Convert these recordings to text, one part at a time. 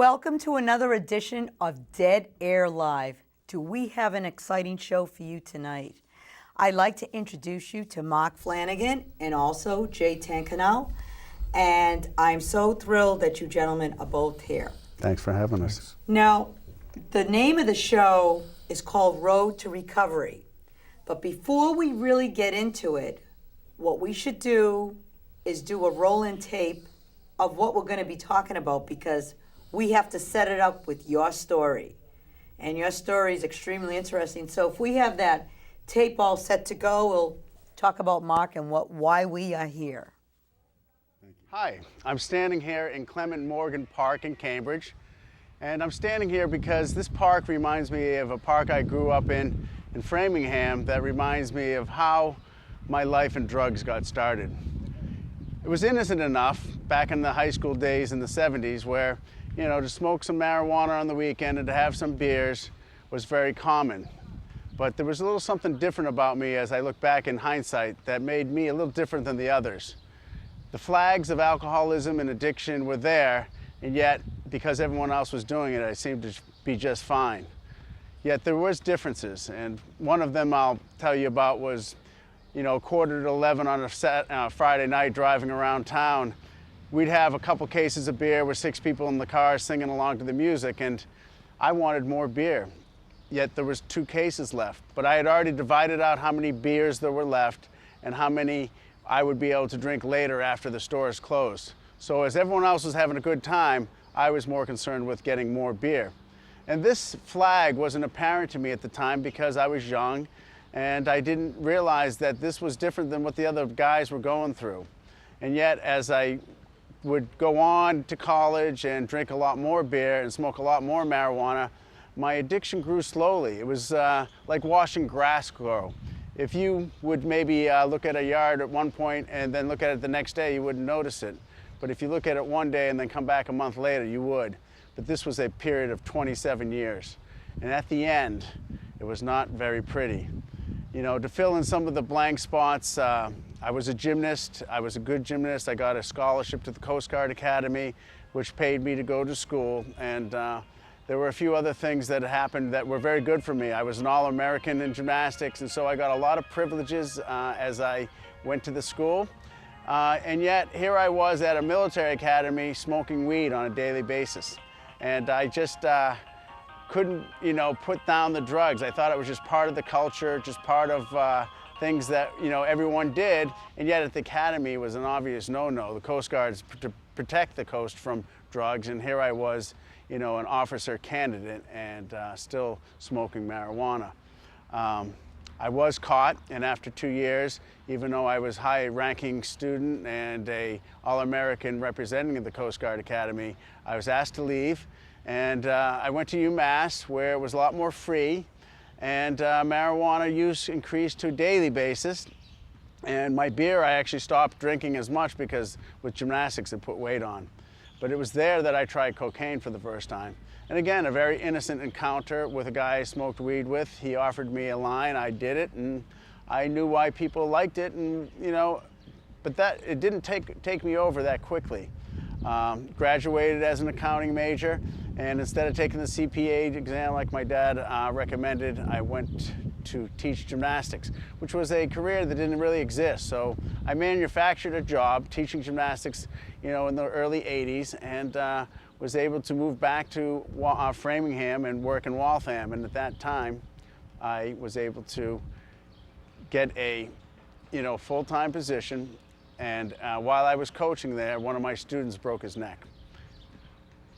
Welcome to another edition of Dead Air Live. Do we have an exciting show for you tonight? I'd like to introduce you to Mark Flanagan and also Jay Tancanal. And I'm so thrilled that you gentlemen are both here. Thanks for having us. Now, the name of the show is called Road to Recovery. But before we really get into it, what we should do is do a roll-in tape of what we're going to be talking about, because we have to set it up with your story. And your story is extremely interesting. So if we have that tape all set to go, we'll talk about Mark and why we are here. Hi, I'm standing here in Clement Morgan Park in Cambridge. And I'm standing here because this park reminds me of a park I grew up in Framingham that reminds me of how my life in drugs got started. It was innocent enough back in the high school days in the 70s where, you know, to smoke some marijuana on the weekend and to have some beers was very common. But there was a little something different about me as I look back in hindsight that made me a little different than the others. The flags of alcoholism and addiction were there, and yet, because everyone else was doing it, I seemed to be just fine. Yet there was differences, and one of them I'll tell you about was, you know, 11:15 on a Friday night driving around town. We'd have a couple cases of beer with 6 people in the car singing along to the music, and I wanted more beer. Yet there was 2 cases left, but I had already divided out how many beers there were left and how many I would be able to drink later after the stores closed. So as everyone else was having a good time, I was more concerned with getting more beer. And this flag wasn't apparent to me at the time because I was young and I didn't realize that this was different than what the other guys were going through. And yet, as I would go on to college and drink a lot more beer and smoke a lot more marijuana, my addiction grew slowly. It was like watching grass grow. If you would maybe look at a yard at one point and then look at it the next day, you wouldn't notice it. But if you look at it one day and then come back a month later, you would. But this was a period of 27 years. And at the end, it was not very pretty. You know, to fill in some of the blank spots, I was a gymnast. I was a good gymnast. I got a scholarship to the Coast Guard Academy, which paid me to go to school. And there were a few other things that happened that were very good for me. I was an All-American in gymnastics, and so I got a lot of privileges as I went to the school. And yet, here I was at a military academy smoking weed on a daily basis. And I just couldn't, you know, put down the drugs. I thought it was just part of the culture, just part of things that, you know, everyone did. And yet at the academy it was an obvious no-no. The Coast Guard's to protect the coast from drugs, and here I was, you know, an officer candidate and still smoking marijuana. I was caught, and after 2 years, even though I was a high-ranking student and a All-American representing the Coast Guard Academy, I was asked to leave, and I went to UMass, where it was a lot more free, and marijuana use increased to a daily basis. And my beer, I actually stopped drinking as much because with gymnastics it put weight on. But it was there that I tried cocaine for the first time. And again, a very innocent encounter with a guy I smoked weed with. He offered me a line, I did it, and I knew why people liked it, and you know, but it didn't take me over that quickly. Graduated as an accounting major, and instead of taking the CPA exam like my dad recommended, I went to teach gymnastics, which was a career that didn't really exist. So I manufactured a job teaching gymnastics, you know, in the early 80s, and was able to move back to Framingham and work in Waltham. And at that time, I was able to get a, you know, full-time position. And while I was coaching there, one of my students broke his neck.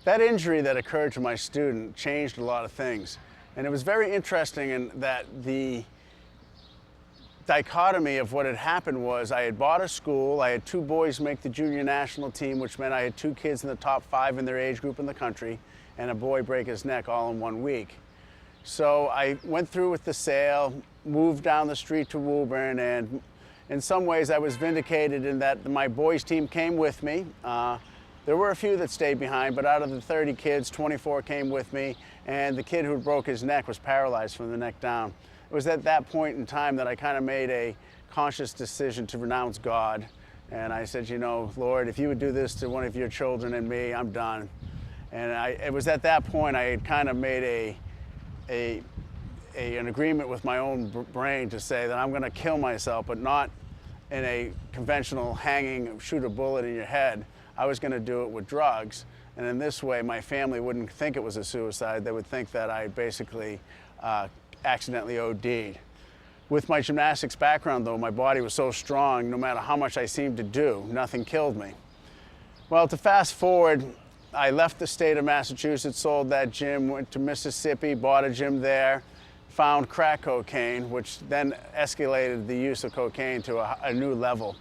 That injury that occurred to my student changed a lot of things. And it was very interesting in that the dichotomy of what had happened was I had bought a school, I had 2 boys make the junior national team, which meant I had 2 kids in the top 5 in their age group in the country, and a boy break his neck all in 1 week. So I went through with the sale, moved down the street to Woburn, and in some ways I was vindicated in that my boys team came with me. There were a few that stayed behind, but out of the 30 kids, 24 came with me, and the kid who broke his neck was paralyzed from the neck down. It was at that point in time that I kind of made a conscious decision to renounce God. And I said, you know, Lord, if you would do this to one of your children and me, I'm done. And it was at that point I had kind of made an agreement with my own brain to say that I'm going to kill myself, but not in a conventional hanging, shoot a bullet in your head. I was going to do it with drugs. And in this way, my family wouldn't think it was a suicide. They would think that I basically accidentally OD'd. With my gymnastics background, though, my body was so strong, no matter how much I seemed to do, nothing killed me. Well, to fast forward, I left the state of Massachusetts, sold that gym, went to Mississippi, bought a gym there, found crack cocaine, which then escalated the use of cocaine to a new level.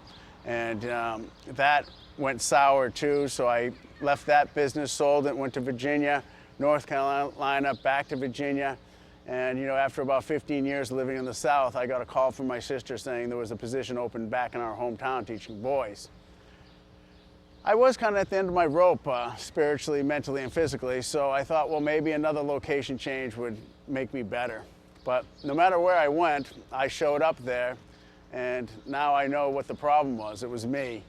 And that went sour too, so I left that business, sold it, went to Virginia, North Carolina, back to Virginia. And after about 15 years living in the South, I got a call from my sister saying there was a position open back in our hometown teaching boys. I was kind of at the end of my rope, spiritually, mentally, and physically, so I thought, well, maybe another location change would make me better. But no matter where I went, I showed up there, and now I know what the problem was. It was me.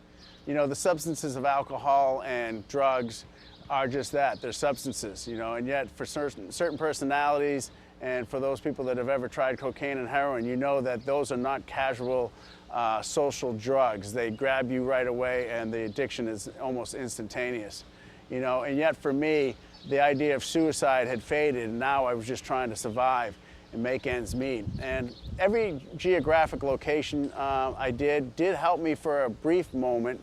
The substances of alcohol and drugs are just that. They're substances, and yet for certain personalities and for those people that have ever tried cocaine and heroin, you know that those are not casual social drugs. They grab you right away and the addiction is almost instantaneous. And yet for me, the idea of suicide had faded, and now I was just trying to survive and make ends meet. And every geographic location I did help me for a brief moment,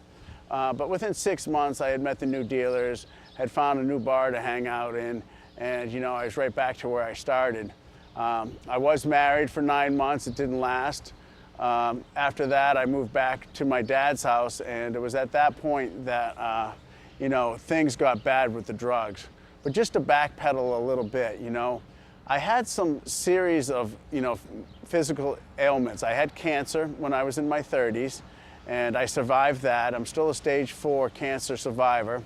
but within 6 months I had met the new dealers, had found a new bar to hang out in, and I was right back to where I started. I was married for 9 months, it didn't last. After that I moved back to my dad's house, and it was at that point that things got bad with the drugs. But just to backpedal a little bit, I had some series of, physical ailments. I had cancer when I was in my 30s, and I survived that. I'm still a stage 4 cancer survivor.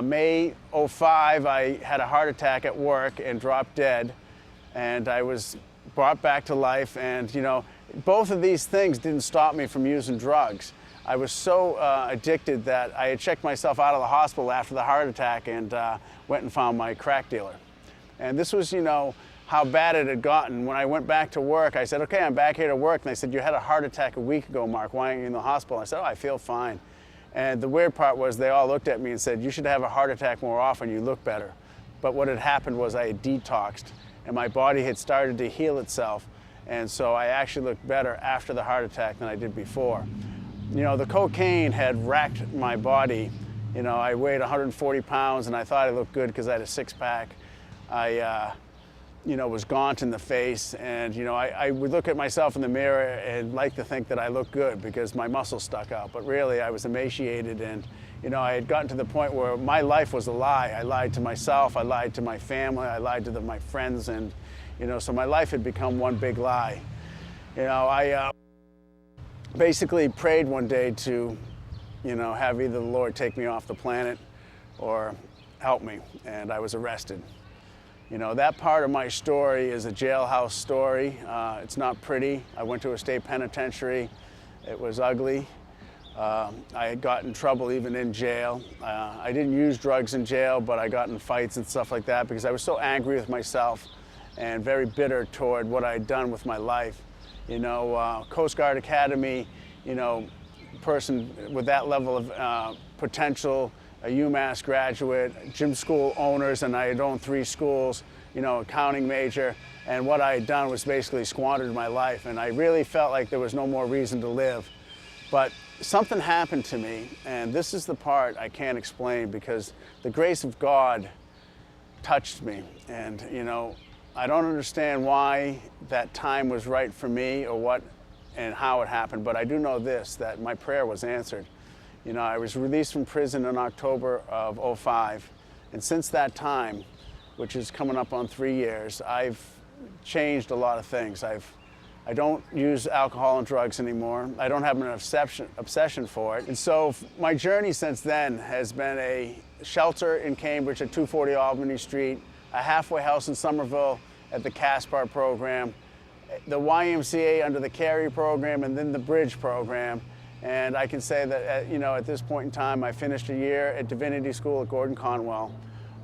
May '05, I had a heart attack at work and dropped dead, and I was brought back to life. And, both of these things didn't stop me from using drugs. I was so addicted that I had checked myself out of the hospital after the heart attack and went and found my crack dealer. And this was, how bad it had gotten. When I went back to work, I said, okay, I'm back here to work. And they said, you had a heart attack a week ago, Mark. Why aren't you in the hospital? I said, oh, I feel fine. And the weird part was they all looked at me and said, you should have a heart attack more often. You look better. But what had happened was I had detoxed, and my body had started to heal itself. And so I actually looked better after the heart attack than I did before. The cocaine had racked my body. I weighed 140 pounds, and I thought I looked good because I had a six-pack. I was gaunt in the face, and I would look at myself in the mirror and like to think that I looked good because my muscles stuck out, but really I was emaciated, and I had gotten to the point where my life was a lie. I lied to myself, I lied to my family, I lied to my friends, and so my life had become one big lie. I basically prayed one day to have either the Lord take me off the planet or help me, and I was arrested. That part of my story is a jailhouse story. It's not pretty. I went to a state penitentiary. It was ugly. I had got in trouble even in jail. I didn't use drugs in jail, but I got in fights and stuff like that because I was so angry with myself and very bitter toward what I had done with my life. Coast Guard Academy, person with that level of potential, a UMass graduate, gym school owners, and I had owned 3 schools, accounting major, and what I had done was basically squandered my life, and I really felt like there was no more reason to live. But something happened to me, and this is the part I can't explain because the grace of God touched me, and I don't understand why that time was right for me or what and how it happened, but I do know this, that my prayer was answered. I was released from prison in October of '05, and since that time, which is coming up on 3 years, I've changed a lot of things. I don't use alcohol and drugs anymore. I don't have an obsession for it. And so my journey since then has been a shelter in Cambridge at 240 Albany Street, a halfway house in Somerville at the Caspar program, the YMCA under the Carey program, and then the Bridge program. And I can say that, at this point in time, I finished a year at Divinity School at Gordon Conwell.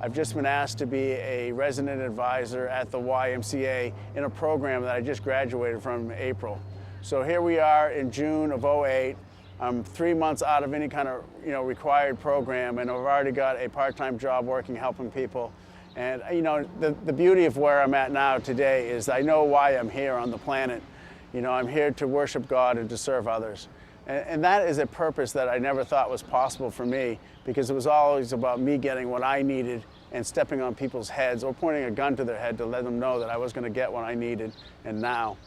I've just been asked to be a resident advisor at the YMCA in a program that I just graduated from in April. So here we are in June of '08. I'm 3 months out of any kind of required program, and I've already got a part-time job working, helping people. And the beauty of where I'm at now today is I know why I'm here on the planet. I'm here to worship God and to serve others. And that is a purpose that I never thought was possible for me, because it was always about me getting what I needed and stepping on people's heads or pointing a gun to their head to let them know that I was going to get what I needed. And now,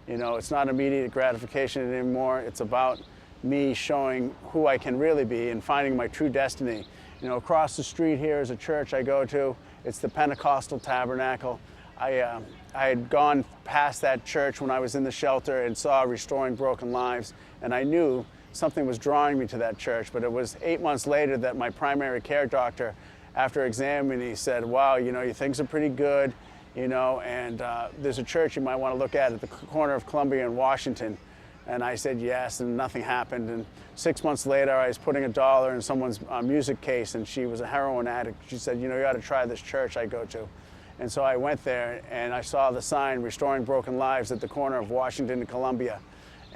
it's not immediate gratification anymore. It's about me showing who I can really be and finding my true destiny. Across the street here is a church I go to. It's the Pentecostal Tabernacle. I had gone past that church when I was in the shelter and saw Restoring Broken Lives, and I knew something was drawing me to that church. But it was 8 months later that my primary care doctor, after examining me, said, wow, your things are pretty good, and there's a church you might want to look at the corner of Columbia and Washington. And I said yes, and nothing happened. And 6 months later, I was putting $1 in someone's music case, and she was a heroin addict. She said, you ought to try this church I go to. And so I went there, and I saw the sign, Restoring Broken Lives, at the corner of Washington and Columbia,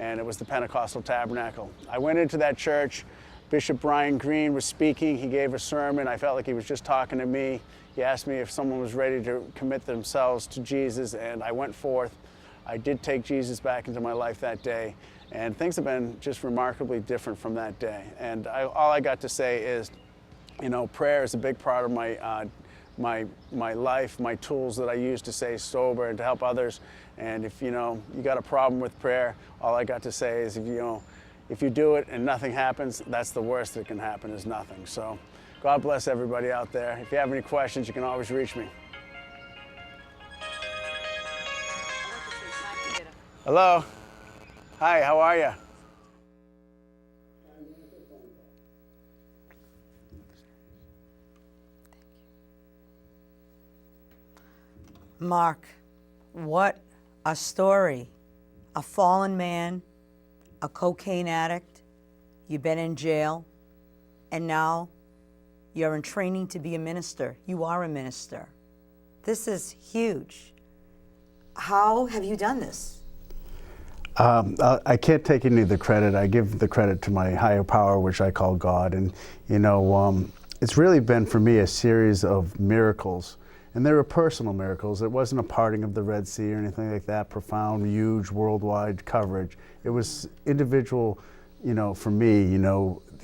and it was the Pentecostal Tabernacle. I went into that church. Bishop Brian Green was speaking. He gave a sermon. I felt like he was just talking to me. He asked me if someone was ready to commit themselves to Jesus, and I went forth. I did take Jesus back into my life that day, and things have been just remarkably different from that day. And all I got to say is, prayer is a big part of my life, my tools that I use to stay sober and to help others. And if you got a problem with prayer, all I got to say is if you do it and nothing happens, that's the worst that can happen, is nothing. So God bless everybody out there. If you have any questions, you can always reach me. Hello. Hi, how are you? Mark, what a story. A fallen man, a cocaine addict, you've been in jail, and now you're in training to be a minister. You are a minister. This is huge. How have you done this? I can't take any of the credit. I give the credit to my higher power, which I call God. And, it's really been for me a series of miracles. And they were personal miracles. It wasn't a parting of the Red Sea or anything like that, profound, huge, worldwide coverage. It was individual, for me,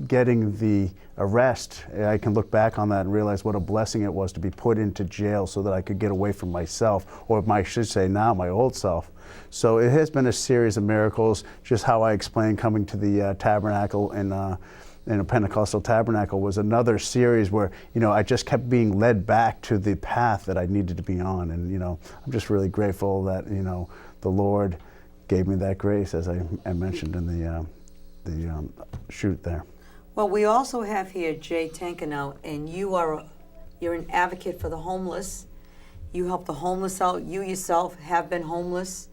getting the arrest. I can look back on that and realize what a blessing it was to be put into jail so that I could get away from myself, or I should say now, my old self. So it has been a series of miracles, just how I explained coming to the tabernacle in a Pentecostal Tabernacle was another series where, I just kept being led back to the path that I needed to be on. And, I'm just really grateful that, the Lord gave me that grace, as I mentioned in the shoot there. Well, we also have here Jay Tankanow, and you're an advocate for the homeless. You help the homeless out. You yourself have been homeless.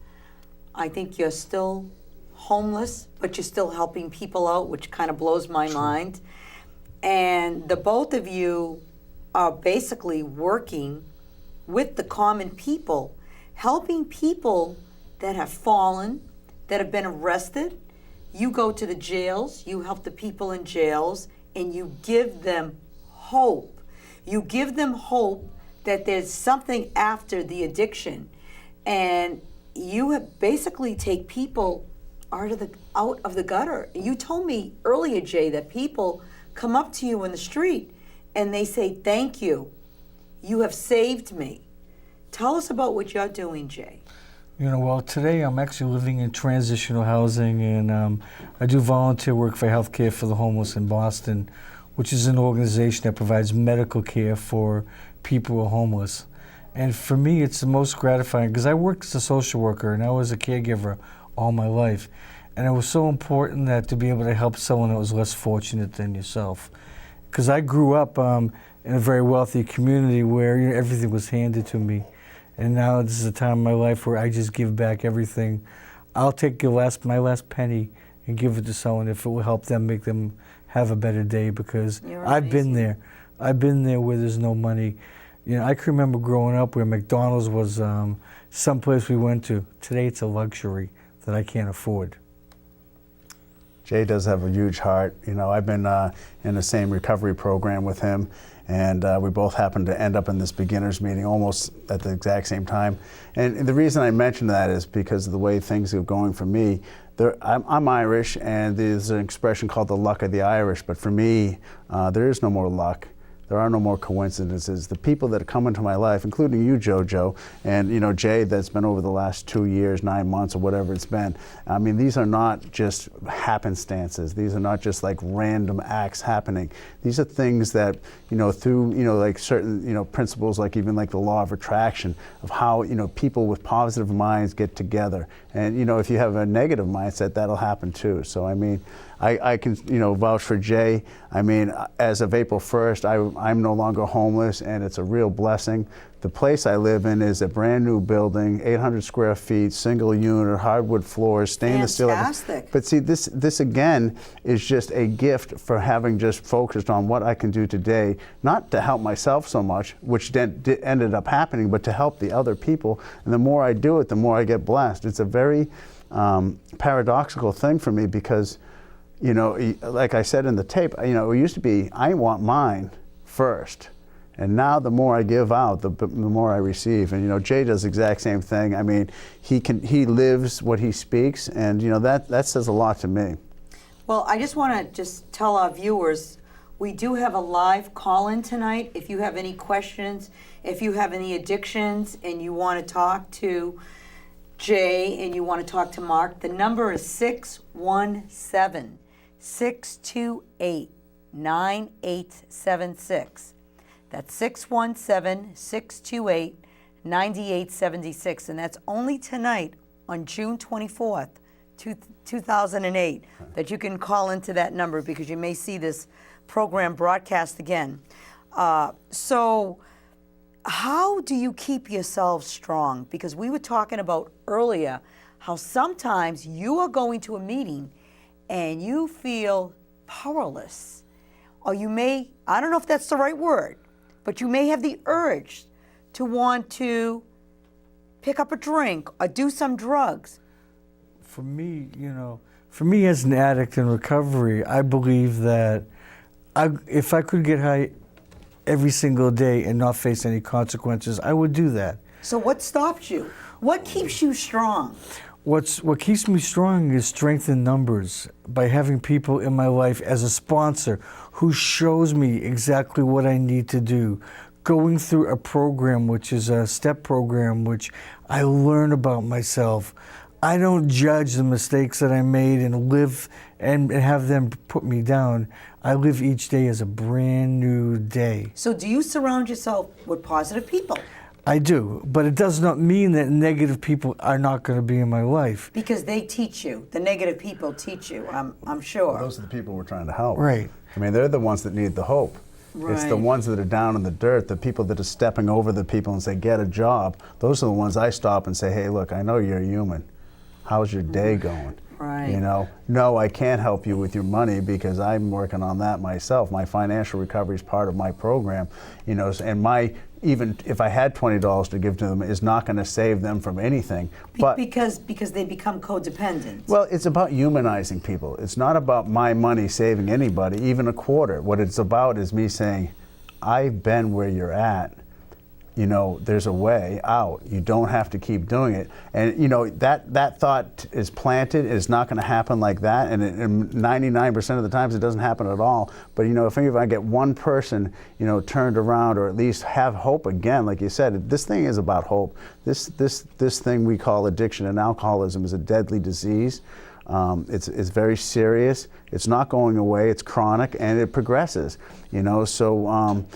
I think you're still homeless, but you're still helping people out, which kind of blows my mind. And the both of you are basically working with the common people, helping people that have fallen, that have been arrested. You go to the jails, you help the people in jails, and you give them hope. You give them hope that there's something after the addiction. And you have basically take people out of the gutter. You told me earlier, Jay, that people come up to you in the street and they say, thank you. You have saved me. Tell us about what you're doing, Jay. Well, today I'm actually living in transitional housing, and I do volunteer work for Healthcare for the Homeless in Boston, which is an organization that provides medical care for people who are homeless. And for me, it's the most gratifying, because I worked as a social worker and I was a caregiver all my life. And it was so important that to be able to help someone that was less fortunate than yourself. Because I grew up in a very wealthy community where everything was handed to me. And now this is a time in my life where I just give back everything. I'll take my last penny and give it to someone if it will help them, make them have a better day, because I've been there. I've been there where there's no money. You know, I can remember growing up where McDonald's was someplace we went to. Today it's a luxury that I can't afford. Jay does have a huge heart. You know, I've been in the same recovery program with him, and we both happened to end up in this beginners meeting almost at the exact same time. And the reason I mention that is because of the way things are going for me. I'm Irish, and there's an expression called the luck of the Irish, but for me, there is no more luck. There are no more coincidences. The people that come into my life, including you, JoJo, and you know Jay, that's been over the last 2 years, 9 months, or whatever it's been. I mean, these are not just happenstances. These are not just like random acts happening. These are things that, you know, through, you know, like certain, you know, principles, like even like the law of attraction, of how, you know, people with positive minds get together. And you know, if you have a negative mindset, that'll happen too. So I mean, I can, you know, vouch for Jay. I mean, as of April 1st, I'm no longer homeless, and it's a real blessing. The place I live in is a brand new building, 800 square feet, single unit, hardwood floors, stainless steel. Fantastic. But see, this again is just a gift for having just focused on what I can do today, not to help myself so much, which then ended up happening, but to help the other people. And the more I do it, the more I get blessed. It's a very paradoxical thing for me because, you know, like I said in the tape, you know, it used to be, I want mine first. And now the more I give out, the more I receive. And, you know, Jay does the exact same thing. I mean, he lives what he speaks, and, you know, that says a lot to me. Well, I just want to just tell our viewers, we do have a live call-in tonight. If you have any questions, if you have any addictions, and you want to talk to Jay and you want to talk to Mark, the number is 617-628-9876. That's 617-628-9876. And that's only tonight on June 24th, 2008, that you can call into that number because you may see this program broadcast again. So how do you keep yourself strong? Because we were talking about earlier how sometimes you are going to a meeting and you feel powerless. Or you may, I don't know if that's the right word, but you may have the urge to want to pick up a drink or do some drugs. For me, you know, for me as an addict in recovery, I believe that if I could get high every single day and not face any consequences, I would do that. So what stops you? What keeps you strong? What keeps me strong is strength in numbers, by having people in my life as a sponsor who shows me exactly what I need to do. Going through a program, which is a STEP program, which I learn about myself. I don't judge the mistakes that I made and live and have them put me down. I live each day as a brand new day. So do you surround yourself with positive people? I do, but it does not mean that negative people are not going to be in my life. Because they teach you. The negative people teach you, I'm sure. Well, those are the people we're trying to help. Right. I mean, they're the ones that need the hope. Right. It's the ones that are down in the dirt, the people that are stepping over the people and say, get a job. Those are the ones I stop and say, hey, look, I know you're human. How's your day going? Right. You know, no, I can't help you with your money because I'm working on that myself. My financial recovery is part of my program, you know, and even if I had $20 to give to them, is not going to save them from anything. But because they become codependent. well, it's about humanizing people. It's not about my money saving anybody, even a quarter. What it's about is me saying, I've been where you're at. You know, there's a way out. You don't have to keep doing it. And, you know, that thought is planted. It's not going to happen like that. And 99% of the times it doesn't happen at all. But, you know, if I get one person, you know, turned around or at least have hope again, like you said, this thing is about hope. This thing we call addiction and alcoholism is a deadly disease. It's very serious. It's not going away. It's chronic and it progresses, you know, so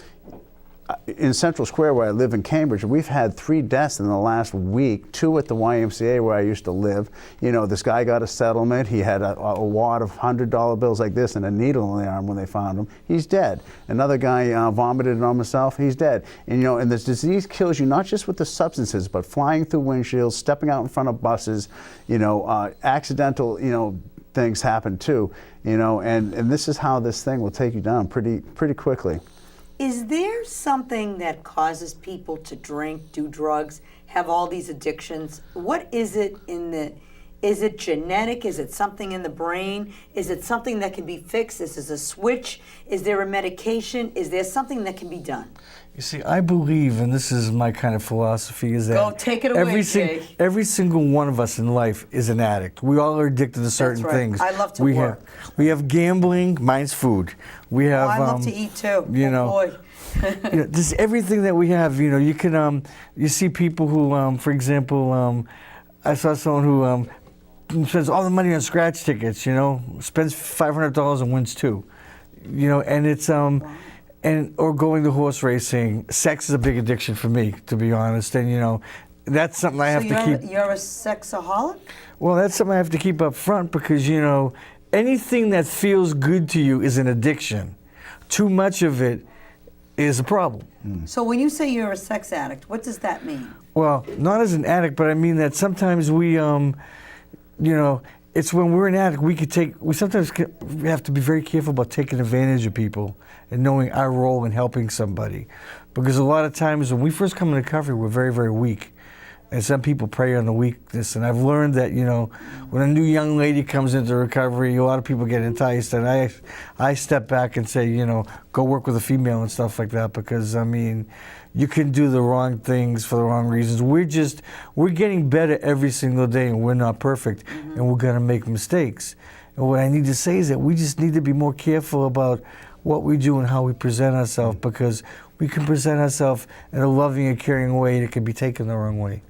in Central Square, where I live in Cambridge, we've had 3 deaths in the last week, 2 at the YMCA where I used to live. You know, this guy got a settlement. He had a wad of $100 bills like this and a needle in the arm when they found him. He's dead. Another guy vomited on himself. He's dead. And, you know, and this disease kills you not just with the substances, but flying through windshields, stepping out in front of buses, you know, accidental, you know, things happen too, you know, and this is how this thing will take you down pretty quickly. Is there something that causes people to drink, do drugs, have all these addictions? What is it is it genetic? Is it something in the brain? Is it something that can be fixed? Is this a switch? Is there a medication? Is there something that can be done? You see, I believe, and this is my kind of philosophy, is that Go, take it away, Jay. every single one of us in life is an addict. We all are addicted to certain That's right. things. I love to we work. We have gambling. Mine's food. We have. I love to eat too. You know, boy. just everything that we have. You know, you can. You see people who, for example, I saw someone who spends all the money on scratch tickets. You know, spends $500 and wins 2. You know, and it's or going to horse racing. Sex is a big addiction for me, to be honest. And you know, that's something I have to keep. You're a sexaholic? Well, that's something I have to keep up front because you know, anything that feels good to you is an addiction. Too much of it is a problem. So when you say you're a sex addict, what does that mean? Well, not as an addict, but I mean that sometimes we, you know, it's when we're an addict, we sometimes have to be very careful about taking advantage of people and knowing our role in helping somebody. Because a lot of times when we first come into recovery, we're very, very weak. And some people prey on the weakness. And I've learned that, you know, when a new young lady comes into recovery, a lot of people get enticed. And I step back and say, you know, go work with a female and stuff like that. Because, I mean, you can do the wrong things for the wrong reasons. We're getting better every single day, and we're not perfect. And we're going to make mistakes. And what I need to say is that we just need to be more careful about what we do and how we present ourselves, because we can present ourselves in a loving and caring way that can be taken the wrong way.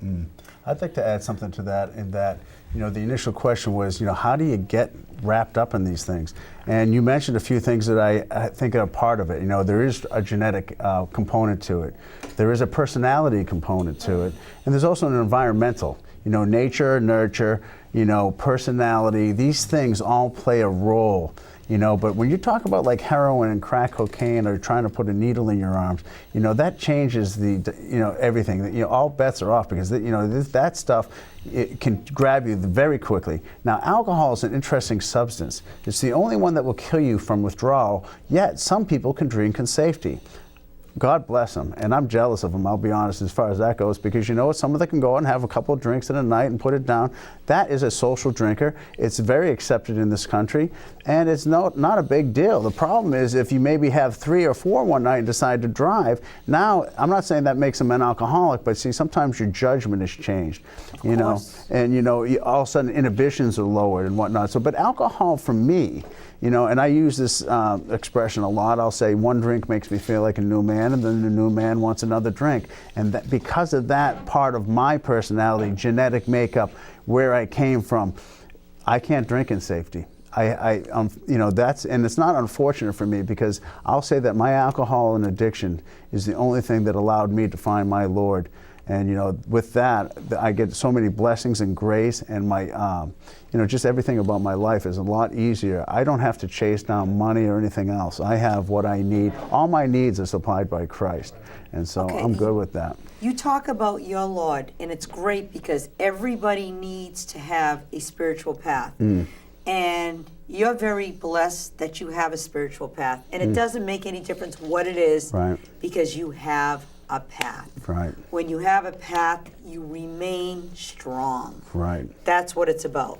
I'd like to add something to that, in that, you know, the initial question was, you know, how do you get wrapped up in these things? And you mentioned a few things that I think are part of it. You know, there is a genetic component to it. There is a personality component to it. And there's also an environmental, you know, nature, nurture, you know, personality. These things all play a role. You know, but when you talk about like heroin and crack cocaine, or trying to put a needle in your arms, you know, that changes everything. You know, all bets are off, because you know, that stuff, it can grab you very quickly. Now, alcohol is an interesting substance. It's the only one that will kill you from withdrawal, yet some people can drink in safety. God bless them, and I'm jealous of them, I'll be honest, as far as that goes, because you know what, some of them can go and have a couple of drinks in a night and put it down. That is a social drinker. It's very accepted in this country, and it's not a big deal. The problem is if you maybe have 3 or 4 one night and decide to drive. Now, I'm not saying that makes them an alcoholic, but see, sometimes your judgment is changed, you know, and you know, all of a sudden inhibitions are lowered and whatnot. So, but alcohol for me, you know, and I use this expression a lot. I'll say, one drink makes me feel like a new man, and then the new man wants another drink. And that, because of that part of my personality, genetic makeup, where I came from, I can't drink in safety. You know, and it's not unfortunate for me, because I'll say that my alcohol and addiction is the only thing that allowed me to find my Lord. And you know, with that, I get so many blessings and grace, and my, you know, just everything about my life is a lot easier. I don't have to chase down money or anything else. I have what I need. All my needs are supplied by Christ, and so I'm good with that. You talk about your Lord, and it's great because everybody needs to have a spiritual path. And you're very blessed that you have a spiritual path, and it doesn't make any difference what it is, because you have a path. When you have a path, you remain strong. That's what it's about.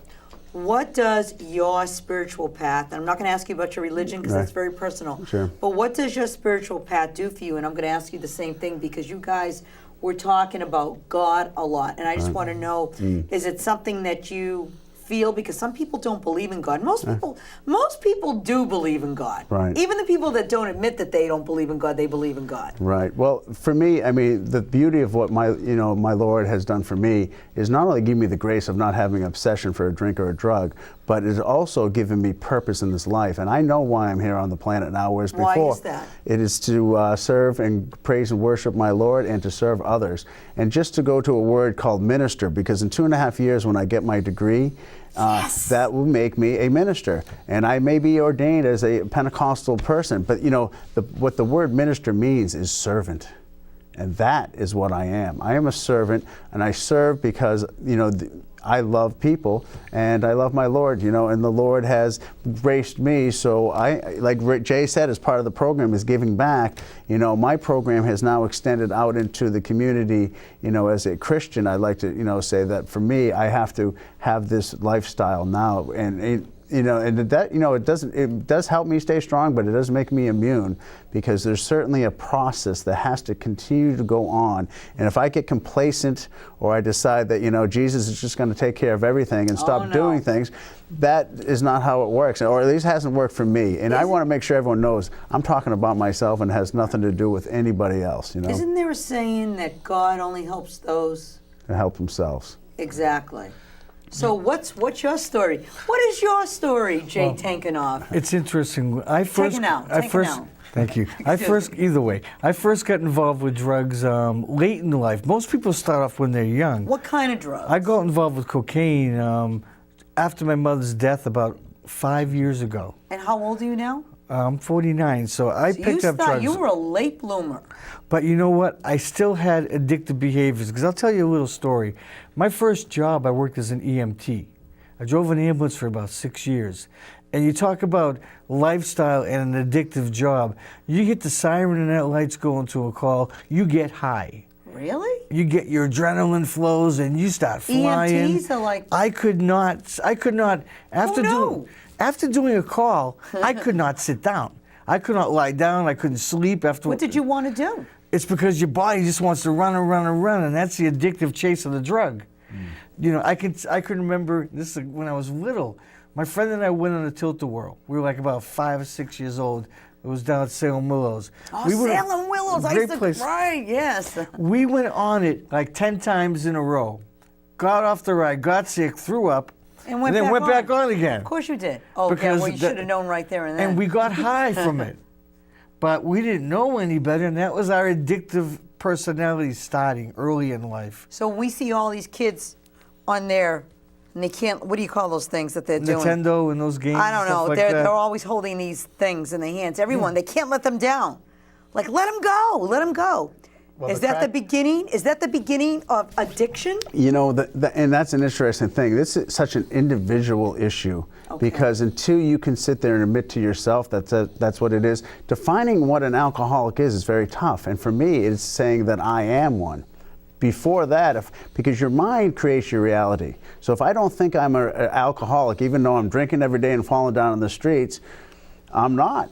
What does your spiritual path, and I'm not going to ask you about your religion because that's very personal, but what does your spiritual path do for you? And I'm going to ask you the same thing, because you guys were talking about God a lot, and I just want to know, is it something that you feel, because some people don't believe in God. Most people do believe in God. Even the people that don't admit that they don't believe in God, they believe in God. Well, for me, I mean, the beauty of what my Lord has done for me is not only give me the grace of not having an obsession for a drink or a drug, but it's also given me purpose in this life. And I know why I'm here on the planet now, whereas before, why is that? It is to serve and praise and worship my Lord, and to serve others. And just to go to a word called minister, because in 2.5 years when I get my degree, that will make me a minister. And I may be ordained as a Pentecostal person, but you know, what the word minister means is servant. And that is what I am. I am a servant, and I serve because, you know, I love people and I love my Lord, you know, and the Lord has graced me. So like Jay said, as part of the program is giving back. You know, my program has now extended out into the community. You know, as a Christian, I'd like to, you know, say that for me, I have to have this lifestyle now, and you know, and that, you know, it does help me stay strong, but it doesn't make me immune, because there's certainly a process that has to continue to go on. And if I get complacent, or I decide that, you know, Jesus is just going to take care of everything and stop doing things, that is not how it works, or at least hasn't worked for me. And I want to make sure everyone knows I'm talking about myself and it has nothing to do with anybody else, you know. Isn't there a saying that God only helps those to help themselves? Exactly. So what's your story? What is your story, Jay Tankinoff? It's interesting. Thank you. I first got involved with drugs late in life. Most people start off when they're young. What kind of drugs? I got involved with cocaine after my mother's death about 5 years ago. And how old are you now? I'm 49, so I picked up drugs. You were a late bloomer. But you know what? I still had addictive behaviors, because I'll tell you a little story. My first job, I worked as an EMT. I drove an ambulance for about 6 years. And you talk about lifestyle and an addictive job. You get the siren and that light's going to a call, you get high. Really? You get your adrenaline flows and you start flying. EMTs are like... I could not, after doing a call, I could not sit down. I could not lie down. I couldn't sleep after. What did you want to do? It's because your body just wants to run and run and run, and that's the addictive chase of the drug. You know, I can remember this when I was little. My friend and I went on a tilt-a-whirl. We were like about 5 or 6 years old. It was down at Salem Willows. Oh, Salem Willows! I used to, right? Yes. We went on it like 10 times in a row. Got off the ride, got sick, threw up. And then went back on again. Of course you did. Oh, yeah, well, you should have known right there and then. And we got high from it. But we didn't know any better, and that was our addictive personality starting early in life. So we see all these kids on there, and they can't, what do you call those things that they're doing? Nintendo and those games. I don't know. Like they're always holding these things in their hands. Everyone, they can't let them down. Like, let them go, let them go. Well, is that the beginning? Is that the beginning of addiction? You know, and that's an interesting thing. This is such an individual issue, because until you can sit there and admit to yourself that's what it is, defining what an alcoholic is very tough. And for me, it's saying that I am one. Before that, because your mind creates your reality. So if I don't think I'm an alcoholic, even though I'm drinking every day and falling down in the streets, I'm not.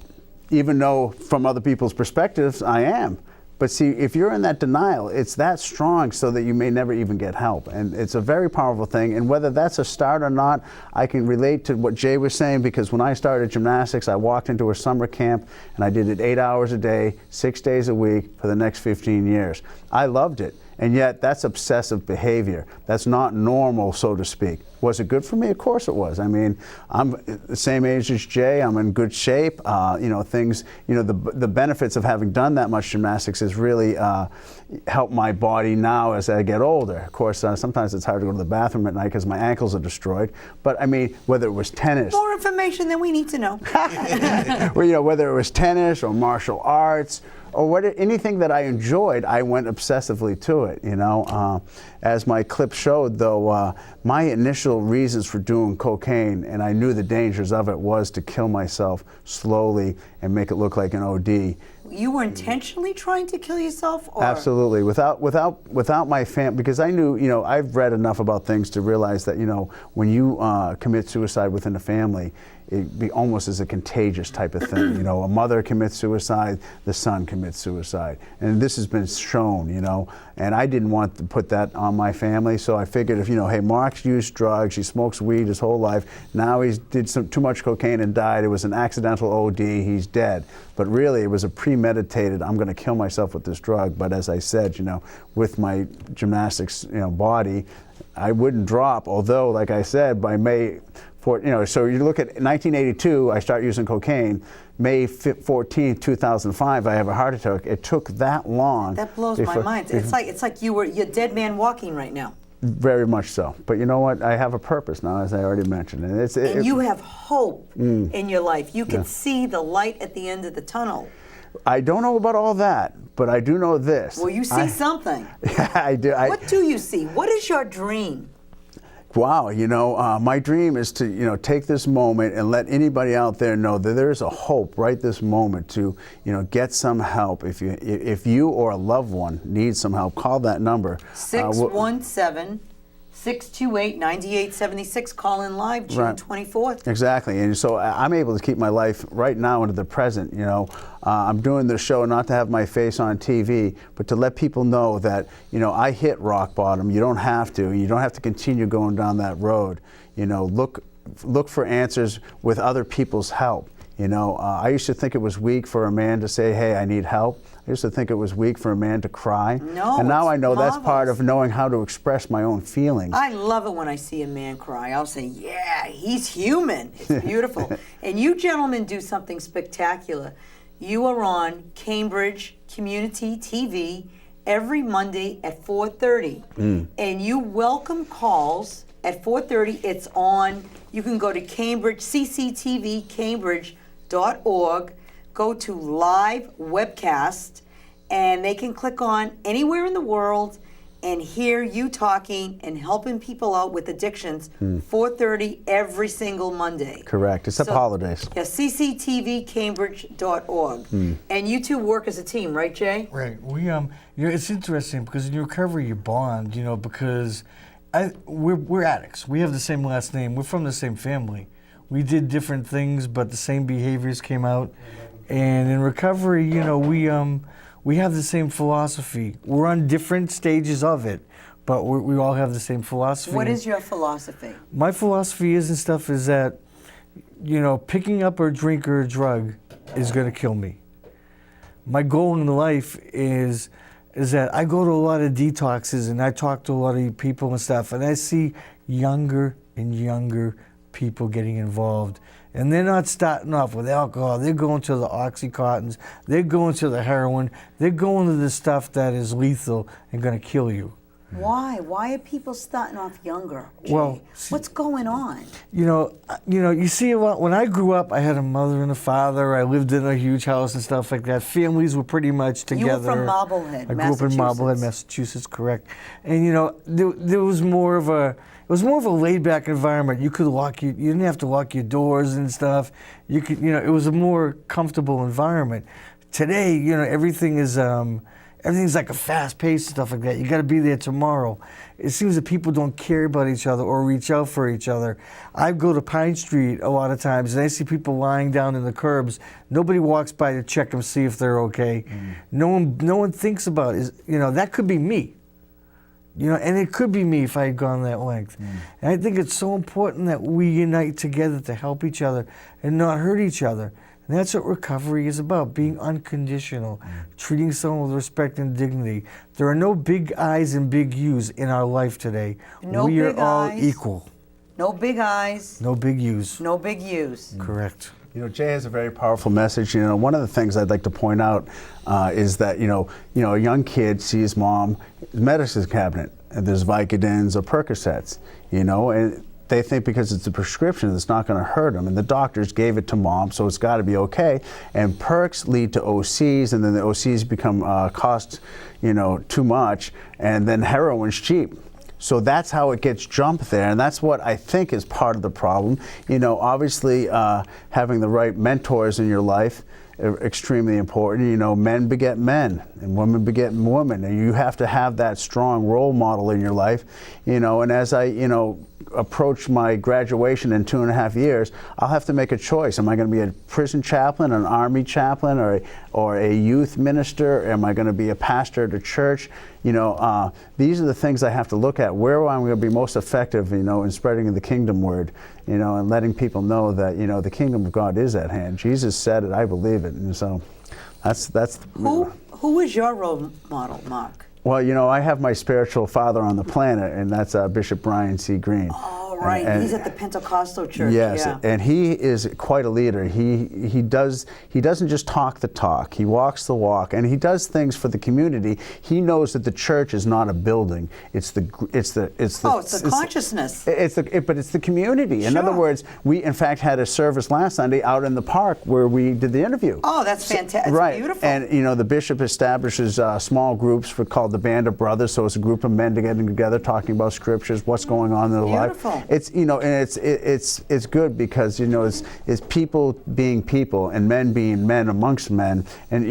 Even though from other people's perspectives, I am. But see, if you're in that denial, it's that strong so that you may never even get help. And it's a very powerful thing. And whether that's a start or not, I can relate to what Jay was saying, because when I started gymnastics, I walked into a summer camp and I did it 8 hours a day, 6 days a week for the next 15 years. I loved it. And yet that's obsessive behavior. That's not normal, so to speak. Was it good for me? Of course it was. I mean, I'm the same age as Jay. I'm in good shape. You know, things, you know, the benefits of having done that much gymnastics has really helped my body now as I get older. Of course, sometimes it's hard to go to the bathroom at night because my ankles are destroyed. But I mean, whether it was tennis. More information than we need to know. Well, you know, whether it was tennis or martial arts, or anything that I enjoyed, I went obsessively to it, you know. As my clip showed, though, my initial reasons for doing cocaine, and I knew the dangers of it, was to kill myself slowly and make it look like an OD. You were intentionally trying to kill yourself? Or? Absolutely. Without my family, because I knew, you know, I've read enough about things to realize that, you know, when you commit suicide within a family, it be almost as a contagious type of thing. You know, a mother commits suicide, the son commits suicide. And this has been shown, you know, and I didn't want to put that on my family, so I figured if, you know, hey, Mark's used drugs, he smokes weed his whole life, now he did too much cocaine and died, it was an accidental OD, he's dead. But really, it was a premeditated, I'm going to kill myself with this drug. But as I said, you know, with my gymnastics, you know, body, I wouldn't drop, although, like I said, by May, you know, so you look at 1982, I start using cocaine. May 14, 2005, I have a heart attack. It took that long. That blows my mind. It's like you're dead man walking right now. Very much so. But you know what? I have a purpose now, as I already mentioned. And you have hope in your life. You can see the light at the end of the tunnel. I don't know about all that, but I do know this. Well, you see something. Yeah, I do. What do you see? What is your dream? Wow, my dream is to, take this moment and let anybody out there know that there's a hope right this moment to, get some help. If you or a loved one needs some help, call that number. 617-628-9876. Call in live June 24th. Exactly, and so I'm able to keep my life right now into the present. I'm doing the show not to have my face on TV, but to let people know that I hit rock bottom. You don't have to. You don't have to continue going down that road. Look for answers with other people's help. I used to think it was weak for a man to say, "Hey, I need help." I used to think it was weak for a man to cry. No, and now I know marvelous. that's part of knowing how to express my own feelings. I love it when I see a man cry. I'll say, yeah, he's human. It's beautiful. And you gentlemen do something spectacular. You are on Cambridge Community TV every Monday at 4:30. And you welcome calls at 4:30. It's on. You can go to Cambridge, cctvcambridge.org. Go to live webcast, and they can click on anywhere in the world and hear you talking and helping people out with addictions. 4:30 every single Monday. Correct. Except holidays. Yeah, cctvcambridge.org. And you two work as a team, right, Jay? Right. We it's interesting because in your recovery you bond, because we're addicts. We have the same last name. We're from the same family. We did different things, but the same behaviors came out. And in recovery, we have the same philosophy. We're on different stages of it, but we all have the same philosophy. What is your philosophy? My philosophy is that, picking up a drink or a drug is going to kill me. My goal in life is that I go to a lot of detoxes and I talk to a lot of people and stuff, and I see younger and younger people getting involved. And they're not starting off with alcohol. They're going to the Oxycontins. They're going to the heroin. They're going to the stuff that is lethal and going to kill you. Why? Why are people starting off younger? Jay? Well, what's going on? You see a lot. When I grew up, I had a mother and a father. I lived in a huge house and stuff like that. Families were pretty much together. You were from Marblehead, I grew up in Marblehead, Massachusetts, correct. And there was more of a laid-back environment. You didn't have to lock your doors and stuff. You could, it was a more comfortable environment. Today, everything's like a fast pace and stuff like that. You got to be there tomorrow. It seems that people don't care about each other or reach out for each other. I go to Pine Street a lot of times and I see people lying down in the curbs. Nobody walks by to check them, see if they're okay. No one thinks about it. That could be me. And it could be me if I had gone that length. And I think it's so important that we unite together to help each other and not hurt each other. And that's what recovery is about, being unconditional, treating someone with respect and dignity. There are no big I's and big U's in our life today. We are all equal. No big I's. No big U's. No big U's. Correct. Jay has a very powerful message. One of the things I'd like to point out is that, a young kid sees mom's medicine cabinet, and there's Vicodins or Percocets, and they think because it's a prescription, it's not going to hurt them. And the doctors gave it to mom, so it's got to be okay. And perks lead to OCs, and then the OCs become cost, too much, and then heroin's cheap. So that's how it gets jumped there, and that's what I think is part of the problem. Obviously having the right mentors in your life are extremely important. Men beget men, and women beget women, and you have to have that strong role model in your life. And as I, approach my graduation in 2.5 years, I'll have to make a choice. Am I going to be a prison chaplain, an army chaplain, or a youth minister? Am I going to be a pastor at a church? These are the things I have to look at. Where am I going to be most effective, in spreading the kingdom word, and letting people know that, the kingdom of God is at hand. Jesus said it, I believe it. And so that's Who is your role model, Mark? Well, I have my spiritual father on the planet, and that's Bishop Brian C. Green. Oh, right. And He's at the Pentecostal church. Yes, Yeah. and he is quite a leader. He doesn't just talk the talk. He walks the walk, and he does things for the community. He knows that the church is not a building. It's the consciousness. But it's the community. In other Sure. words, we in fact had a service last Sunday out in the park where we did the interview. Oh, that's fantastic. Right, Beautiful. and you know the bishop establishes small groups called the Band of Brothers. So it's a group of men getting together, talking about scriptures, what's going on in their life. Beautiful. It's and it's good because it's people being people and men being men amongst men, and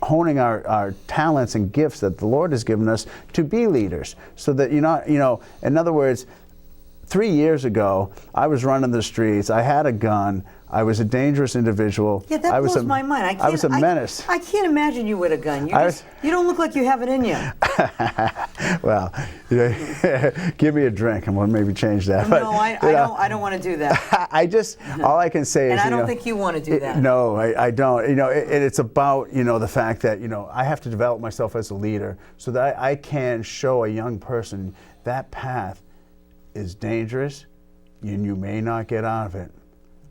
honing our talents and gifts that the Lord has given us to be leaders. So that in other words, 3 years ago, I was running the streets. I had a gun. I was a dangerous individual. Yeah, that blows my mind. I was a menace. I can't imagine you with a gun. You don't look like you have it in you. Well, give me a drink and we'll maybe change that. No, I don't want to do that. All I can say is, and I don't think you want to do that. No, I don't. It's about the fact that I have to develop myself as a leader so that I can show a young person that path is dangerous and you may not get out of it.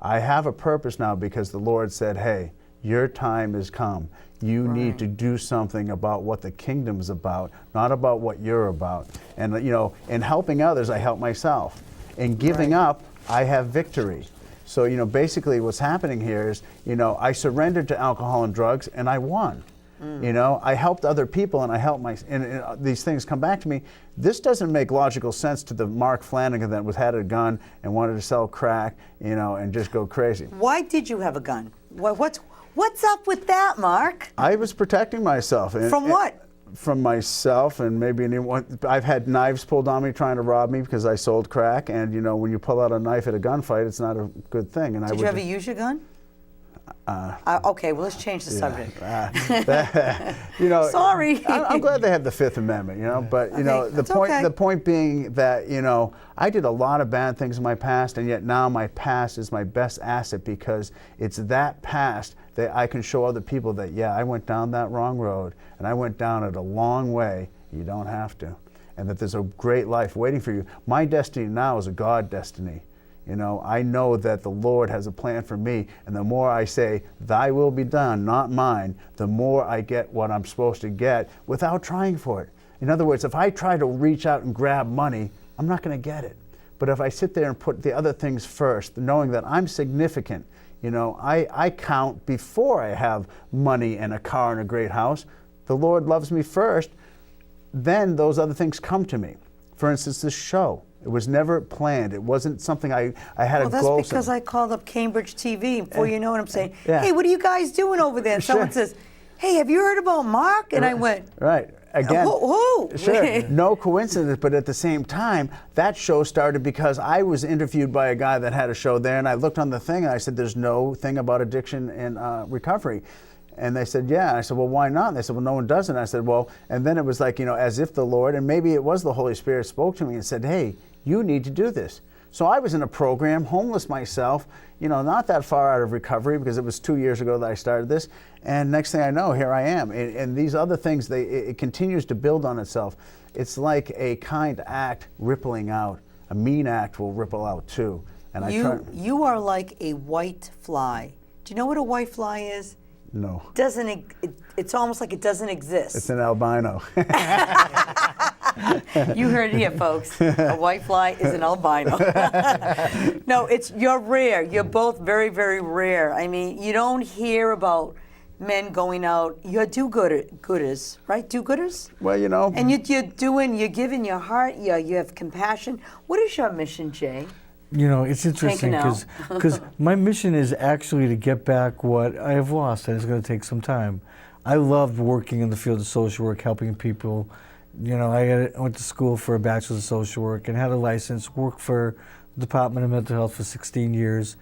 I have a purpose now because the Lord said, hey, your time has come. You need to do something about what the kingdom's about, not about what you're about. And in helping others, I help myself. In giving up, I have victory. So basically what's happening here is I surrendered to alcohol and drugs and I won. I helped other people and I helped and these things come back to me. This doesn't make logical sense to the Mark Flanagan that had a gun and wanted to sell crack, and just go crazy. Why did you have a gun? What's up with that, Mark? I was protecting myself. From what? From myself and maybe anyone. I've had knives pulled on me trying to rob me because I sold crack, and when you pull out a knife at a gunfight, it's not a good thing. And did you ever use your gun? Okay, well, let's change the subject. Sorry. I'm glad they have the Fifth Amendment, but the point being that I did a lot of bad things in my past, and yet now my past is my best asset because it's that past that I can show other people that I went down that wrong road and I went down it a long way. You don't have to, and that there's a great life waiting for you. My destiny now is a God destiny. I know that the Lord has a plan for me, and the more I say, thy will be done, not mine, the more I get what I'm supposed to get without trying for it. In other words, if I try to reach out and grab money, I'm not going to get it. But if I sit there and put the other things first, knowing that I'm significant, I count before I have money and a car and a great house. The Lord loves me first, then those other things come to me. For instance, this show. It was never planned. It wasn't something I had a goal. That's because I called up Cambridge TV. Before you know what I'm saying, yeah. Hey, what are you guys doing over there? And someone says, hey, have you heard about Mark? And I went, right. Again, who? Sure, no coincidence, but at the same time, that show started because I was interviewed by a guy that had a show there, and I looked on the thing and I said, there's no thing about addiction and recovery. And they said, yeah. And I said, well, why not? And they said, well, no one does it. And I said, well, and then it was like, as if the Lord, and maybe it was the Holy Spirit, spoke to me and said, hey, you need to do this. So I was in a program, homeless myself, not that far out of recovery because it was 2 years ago that I started this. And next thing I know, here I am. And these other things, it continues to build on itself. It's like a kind act rippling out. A mean act will ripple out too. And you are like a white fly. Do you know what a white fly is? No. It's almost like it doesn't exist. It's an albino. You heard it here, folks. A white fly is an albino. No, you're rare. You're both very, very rare. I mean, you don't hear about men going out. You're do-gooders, right? Do-gooders? Well, And you're giving your heart. You have compassion. What is your mission, Jay? It's interesting because my mission is actually to get back what I have lost, and it's going to take some time. I loved working in the field of social work, helping people. I went to school for a bachelor's of social work and had a license, worked for the Department of Mental Health for 16 years.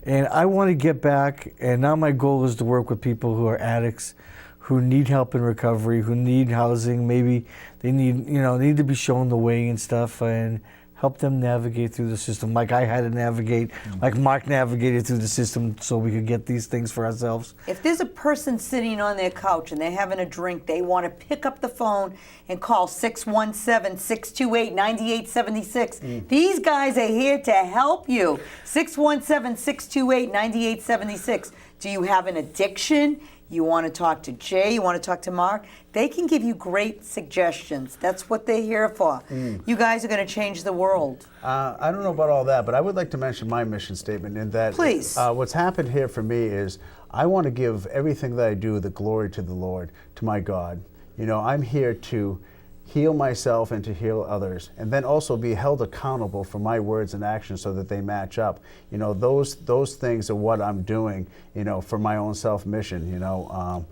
And I want to get back, and now my goal is to work with people who are addicts, who need help in recovery, who need housing. Maybe they need to be shown the way and stuff, and help them navigate through the system like I had to navigate, like Mark navigated through the system so we could get these things for ourselves. If there's a person sitting on their couch and they're having a drink, they want to pick up the phone and call 617-628-9876. These guys are here to help you. 617-628-9876. Do you have an addiction? You want to talk to Jay? You want to talk to Mark? They can give you great suggestions. That's what they're here for. You guys are going to change the world. I don't know about all that, but I would like to mention my mission statement in that. Please. What's happened here for me is I want to give everything that I do the glory to the Lord, to my God. You know, I'm here to heal myself and to heal others, and then also be held accountable for my words and actions so that they match up. You know, those things are what I'm doing, you know, for my own self-mission, you know.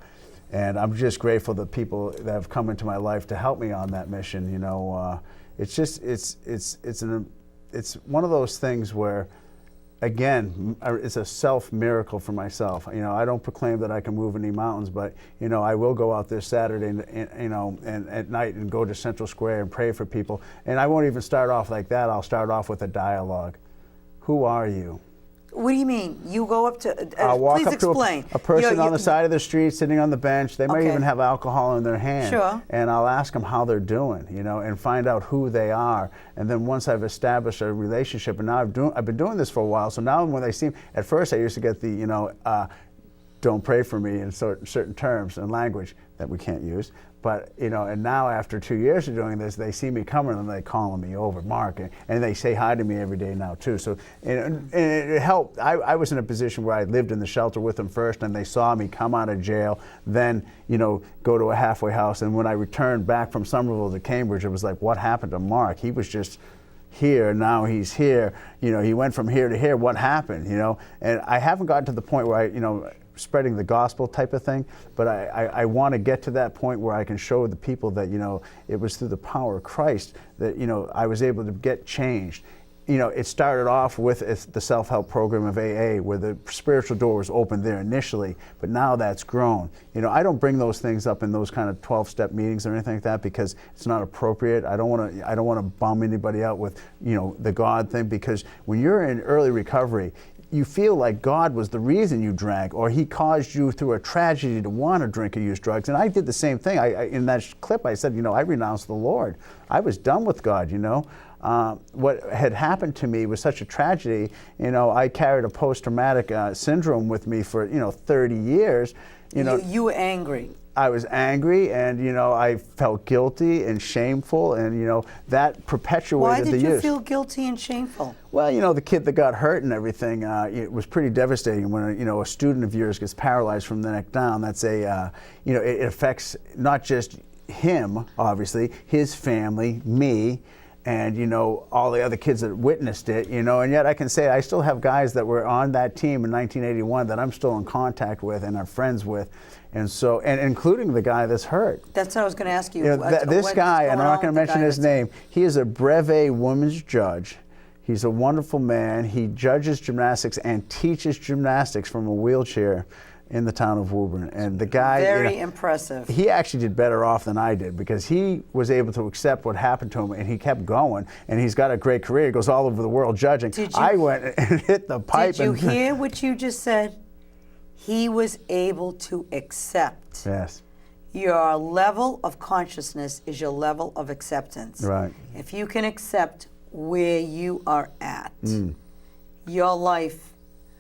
And I'm just grateful that people that have come into my life to help me on that mission, you know. It's just, it's one of those things where, again, it's a self-miracle for myself. You know, I don't proclaim that I can move any mountains, but, you know, I will go out this Saturday, and you know, and at night and go to Central Square and pray for people. And I won't even start off like that. I'll start off with a dialogue. Who are you? What do you mean? You go up to, I'll walk please up explain. to a person on the side of the street sitting on the bench. They might Okay. even have alcohol in their hand. Sure. And I'll ask them how they're doing, you know, and find out who they are. And then once I've established a relationship, and now I've been doing this for a while, so now when they see me, at first I used to get the, you know, don't pray for me in certain terms and language that we can't use. But, you know, and now after 2 years of doing this, they see me coming and they calling me over, Mark, and they say hi to me every day now too. So and it helped. I was in a position where I lived in the shelter with them first, and they saw me come out of jail, then, you know, go to a halfway house. And when I returned back from Somerville to Cambridge, it was like, what happened to Mark? He was just here, now he's here. You know, he went from here to here. What happened? You know, and I haven't gotten to the point where I, you know, spreading the gospel type of thing, but I want to get to that point where I can show the people that, you know, it was through the power of Christ that, you know, I was able to get changed. You know, it started off with the self-help program of AA, where the spiritual door was open there initially, but now that's grown. You know, I don't bring those things up in those kind of 12-step meetings or anything like that because it's not appropriate. I don't want to bum anybody out with, you know, the God thing, because when you're in early recovery, you feel like God was the reason you drank, or he caused you through a tragedy to want to drink or use drugs. And I did the same thing. In that clip, I said, you know, I renounced the Lord. I was done with God, you know. What had happened to me was such a tragedy. You know, I carried a post-traumatic syndrome with me for, you know, 30 years. You know, You were angry. I was angry, and, you know, I felt guilty and shameful, and, you know, that perpetuated the use. Why did you feel guilty and shameful? Well, you know, the kid that got hurt and everything, it was pretty devastating when, you know, a student of yours gets paralyzed from the neck down. That's a, you know, it affects not just him, obviously, his family, me, and, you know, all the other kids that witnessed it, you know. And yet I can say I still have guys that were on that team in 1981 that I'm still in contact with and are friends with. And so, and including the guy that's hurt. That's what I was going to ask you. You know, this guy, and I'm not going to mention his name, he is a brevet women's judge. He's a wonderful man. He judges gymnastics and teaches gymnastics from a wheelchair in the town of Woburn. And the guy, Very you know, impressive. he actually did better off than I did, because he was able to accept what happened to him, and he kept going, and he's got a great career. He goes all over the world judging. I went and hit the pipe. Did you hear what you just said? He was able to accept. Yes. Your level of consciousness is your level of acceptance. Right. If you can accept where you are at, your life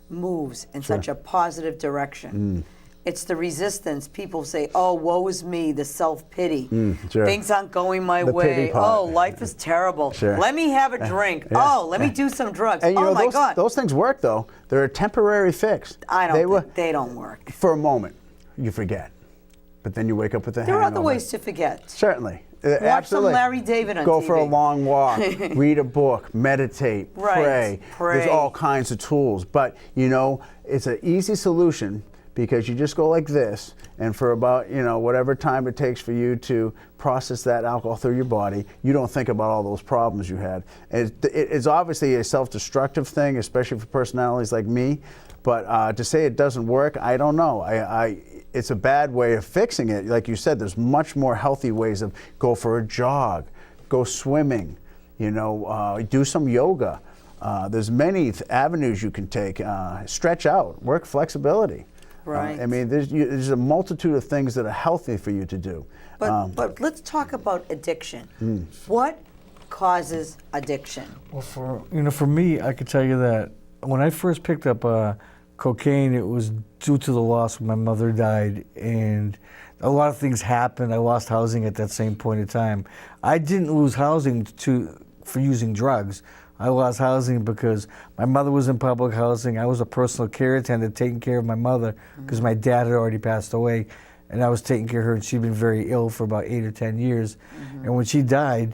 moves in such a positive direction. It's the resistance. People say, oh, woe is me, the self-pity. Sure. Things aren't going my The way. pity part. Oh, life is terrible. Sure. Let me have a drink. Oh, let me do some drugs. And, you know, oh, my God. those things work, though. They're a temporary fix. I don't think they don't work. For a moment, you forget. But then you wake up with a There are hangover. other ways to forget. Certainly. Watch Absolutely. some Larry David on Go TV. for a long walk, read a book, meditate, Right. Pray. There's all kinds of tools. But, you know, it's an easy solution, because you just go like this, and for about, you know, whatever time it takes for you to process that alcohol through your body, you don't think about all those problems you had. It's obviously a self-destructive thing, especially for personalities like me. But to say it doesn't work, I don't know. It's a bad way of fixing it. Like you said, there's much more healthy ways of go for a jog, go swimming, do some yoga. There's many avenues you can take. Stretch out, work flexibility. Right. I mean, there's a multitude of things that are healthy for you to do. But let's talk about addiction. What causes addiction? Well, for me, I could tell you that when I first picked up cocaine, it was due to the loss when my mother died, and a lot of things happened. I lost housing at that same point in time. I didn't lose housing for using drugs. I lost housing because my mother was in public housing. I was a personal care attendant taking care of my mother because my dad had already passed away, and I was taking care of her, and she'd been very ill for about 8 or 10 years. And when she died,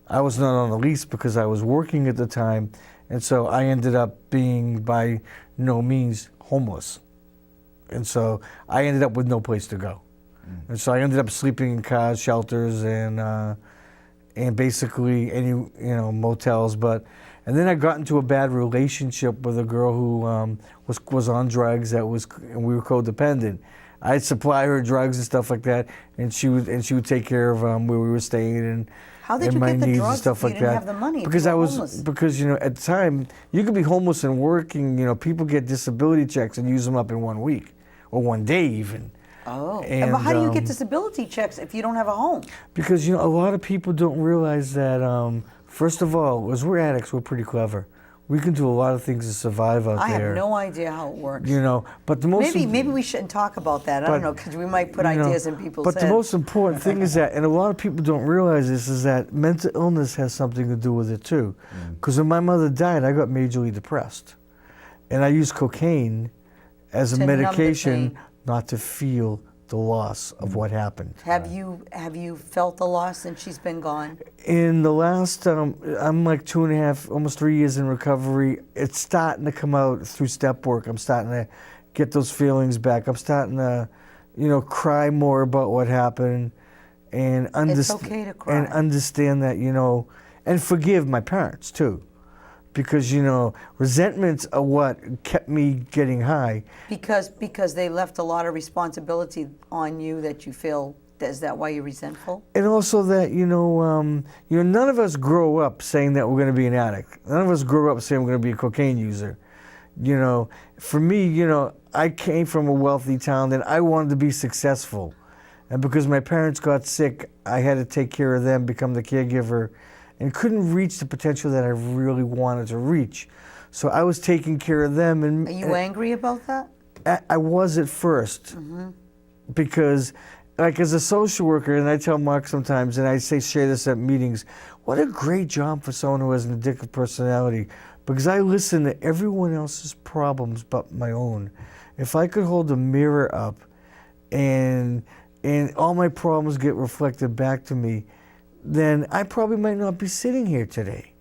I was not on a lease because I was working at the time, and so I ended up being by no means homeless. And so I ended up with no place to go. And so I ended up sleeping in cars, shelters, and basically any motels. And then I got into a bad relationship with a girl who was on drugs. And we were codependent. I'd supply her drugs and stuff like that, and she would take care of where we were staying and How did you my get the needs drugs and stuff if you like didn't that. have the money if Because you I were was homeless? because at the time you could be homeless and working. People get disability checks and use them up in 1 week or 1 day even. Oh, And, but how do you get disability checks if you don't have a home? Because a lot of people don't realize that. First of all, as we're addicts, we're pretty clever. We can do a lot of things to survive out I there. have no idea how it works. But the most Maybe we shouldn't talk about that. I don't know, because we might put ideas in people's But heads. the most important thing is that, and a lot of people don't realize this, is that mental illness has something to do with it too. Because when my mother died, I got majorly depressed, and I used cocaine as a To numb the medication pain. not to feel the loss of what happened. Have you felt the loss since she's been gone? In the last, I'm like 2.5, almost 3 years in recovery. It's starting to come out through step work. I'm starting to get those feelings back. I'm starting to, cry more about what happened, and It's okay to cry. and understand that, and forgive my parents too, because resentments are what kept me getting high. Because they left a lot of responsibility on you that you feel. Is that why you're resentful? And also that none of us grow up saying that we're going to be an addict. None of us grow up saying we're going to be a cocaine user. For me, I came from a wealthy town and I wanted to be successful, and because my parents got sick, I had to take care of them, become the caregiver, and couldn't reach the potential that I really wanted to reach. So I was taking care of them. And Are you angry about that? I was at first, because like as a social worker, and I tell Mark sometimes, and I share this at meetings, what a great job for someone who has an addictive personality, because I listen to everyone else's problems but my own. If I could hold a mirror up and all my problems get reflected back to me, then I probably might not be sitting here today.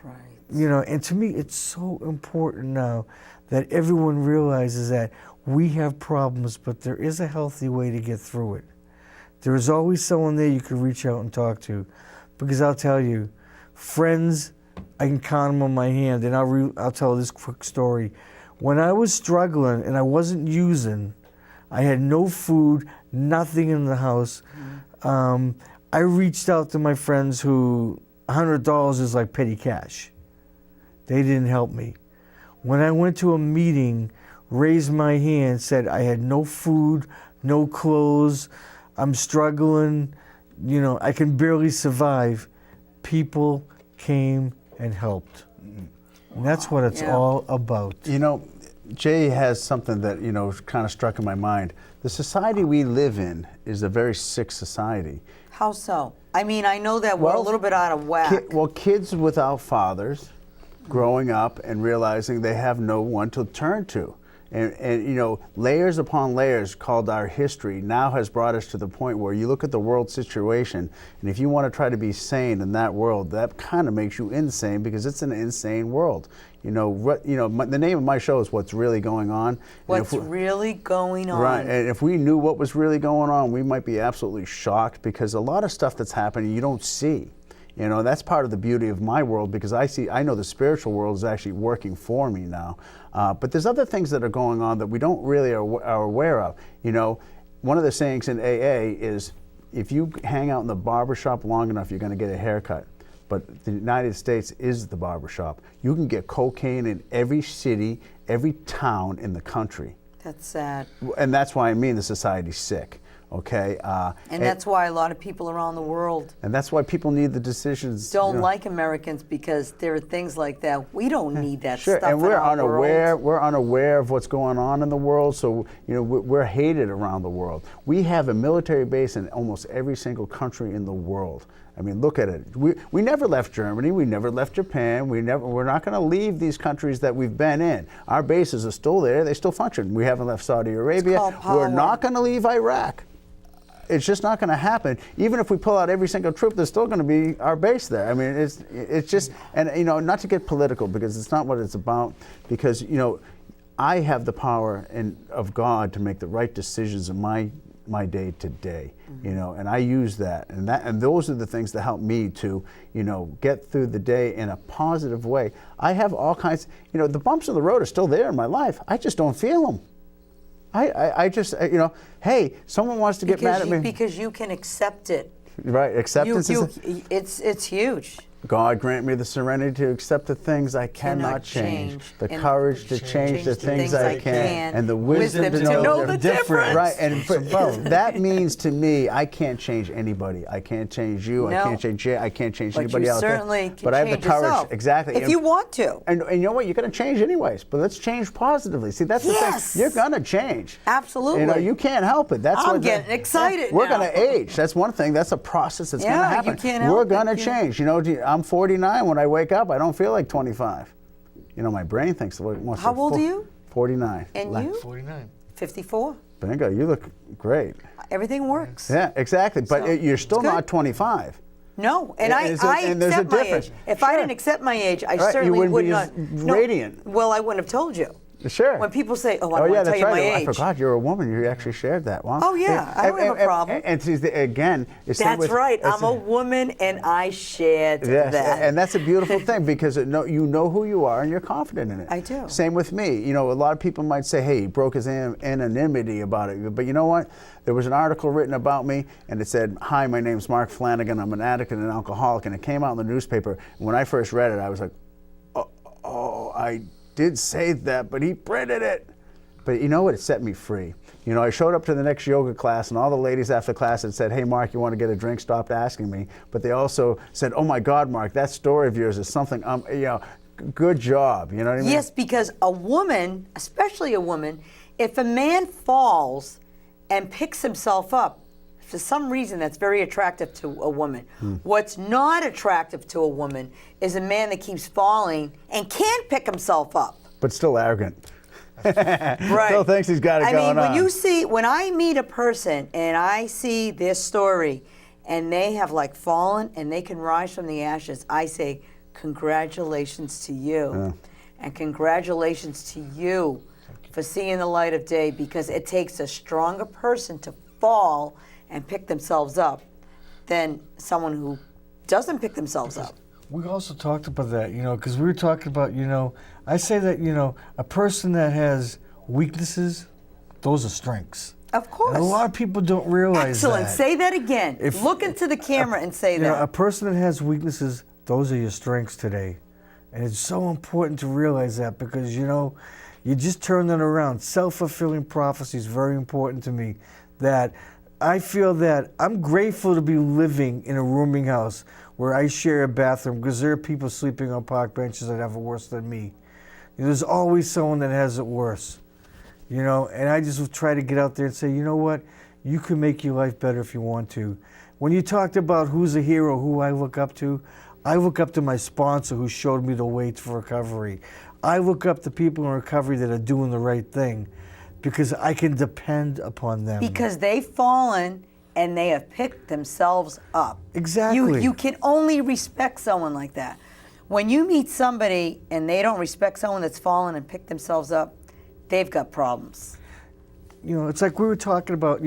Right. And to me, it's so important now that everyone realizes that we have problems, but there is a healthy way to get through it. There is always someone there you can reach out and talk to, because I'll tell you, friends, I can count them on my hand, and I'll tell this quick story. When I was struggling and I wasn't using, I had no food, nothing in the house. I reached out to my friends who $100 is like petty cash. They didn't help me. When I went to a meeting, raised my hand, said I had no food, no clothes, I'm struggling, I can barely survive, people came and helped. And that's what it's all about. Jay has something that, kind of struck in my mind. The society we live in is a very sick society. How so? I mean, I know that we're a little bit out of whack. Kids without fathers growing up and realizing they have no one to turn to. And layers upon layers called our history now has brought us to the point where you look at the world situation, and if you want to try to be sane in that world, that kind of makes you insane, because it's an insane world. The name of my show is What's Really Going On. What's really going on? Right, and if we knew what was really going on, we might be absolutely shocked, because a lot of stuff that's happening you don't see. That's part of the beauty of my world, because I know the spiritual world is actually working for me now. But there's other things that are going on that we don't really are aware of. One of the sayings in AA is, if you hang out in the barber shop long enough, you're going to get a haircut. but the United States is the barbershop. You can get cocaine in every city, every town in the country. That's sad. And that's why I mean the society's sick. Okay, and that's why a lot of people around the world and that's why people need the decisions. Don't like Americans, because there are things like that. We don't need that sure, stuff and we're in our unaware. world. We're unaware of what's going on in the world. So we're hated around the world. We have a military base in almost every single country in the world. I mean, look at it. We never left Germany. We never left Japan. We're not going to leave these countries that we've been in. Our bases are still there. They still function. We haven't left Saudi Arabia. We're not going to leave Iraq. It's just not going to happen. Even if we pull out every single troop, there's still going to be our base there. I mean, it's just, and not to get political, because it's not what it's about. Because I have the power of God to make the right decisions in my day to day. And I use that, and those are the things that help me to get through the day in a positive way. I have all kinds. The bumps in the road are still there in my life. I just don't feel them. I just, hey, someone wants to get mad at me. Because you can accept it. Right, acceptance it's huge. God grant me the serenity to accept the things I cannot change, the courage to change the things I can, and the wisdom to know the difference. Right, and that means to me, I can't change anybody. I can't change you. No. I can't change Jay. I can't change anybody else. But you certainly can but I have the change courage, yourself, exactly. if you want to. And you know what? You're going to change anyways. But let's change positively. See, that's the thing. You're going to change. Absolutely. You can't help it. I'm getting excited. We're going to age. That's one thing. That's a process that's going to happen. You can't help We're going to change. I'm 49. When I wake up, I don't feel like 25. My brain thinks. How old are you? 49. And you? 49. 54. Bingo, you look great. Everything works. Yeah, exactly. But you're still not 25. No, and I there's a accept my difference. age. If I didn't accept my age, I Right, certainly you wouldn't would be not. as radiant. Well, I wouldn't have told you. Sure. When people say, "Oh, I want to tell that's you right. my age," I forgot you're a woman. You actually shared that. Wow. Oh yeah, I don't have a problem. And see, again, that's right. I'm a woman, and I shared that. And that's a beautiful thing, because you know who you are and you're confident in it. I do. Same with me. A lot of people might say, "Hey, he broke his anonymity about it," but you know what? There was an article written about me, and it said, "Hi, my name's Mark Flanagan. I'm an addict and an alcoholic," and it came out in the newspaper. And when I first read it, I was like, "Oh, I did say that, but he printed it." But you know what? It set me free. I showed up to the next yoga class, and all the ladies after class had said, "Hey, Mark, you want to get a drink?" Stopped asking me. But they also said, "Oh my God, Mark, that story of yours is something. Good job." You know what I mean? Yes, because a woman, especially a woman, if a man falls and picks himself up, for some reason that's very attractive to a woman. What's not attractive to a woman is a man that keeps falling and can't pick himself up. But still arrogant. Right. Still thinks he's got it going on. When I meet a person and I see their story and they have fallen and they can rise from the ashes, I say, congratulations to you. Yeah. And congratulations to you for seeing the light of day, because it takes a stronger person to fall and pick themselves up than someone who doesn't pick themselves up. We also talked about that, because we were talking about, I say that, a person that has weaknesses, those are strengths. Of course. And a lot of people don't realize that. Excellent. Say that again. Look into the camera and say that. A person that has weaknesses, those are your strengths today. And it's so important to realize that, because, you just turn that around. Self-fulfilling prophecy is very important to me. That I feel that I'm grateful to be living in a rooming house where I share a bathroom, because there are people sleeping on park benches that have it worse than me. There's always someone that has it worse. And I just try to get out there and say, you know what? You can make your life better if you want to. When you talked about who's a hero, who I look up to my sponsor who showed me the way for recovery. I look up to people in recovery that are doing the right thing, because I can depend upon them. Because they've fallen and they have picked themselves up. Exactly. You can only respect someone like that. When you meet somebody and they don't respect someone that's fallen and picked themselves up, they've got problems. It's like we were talking about,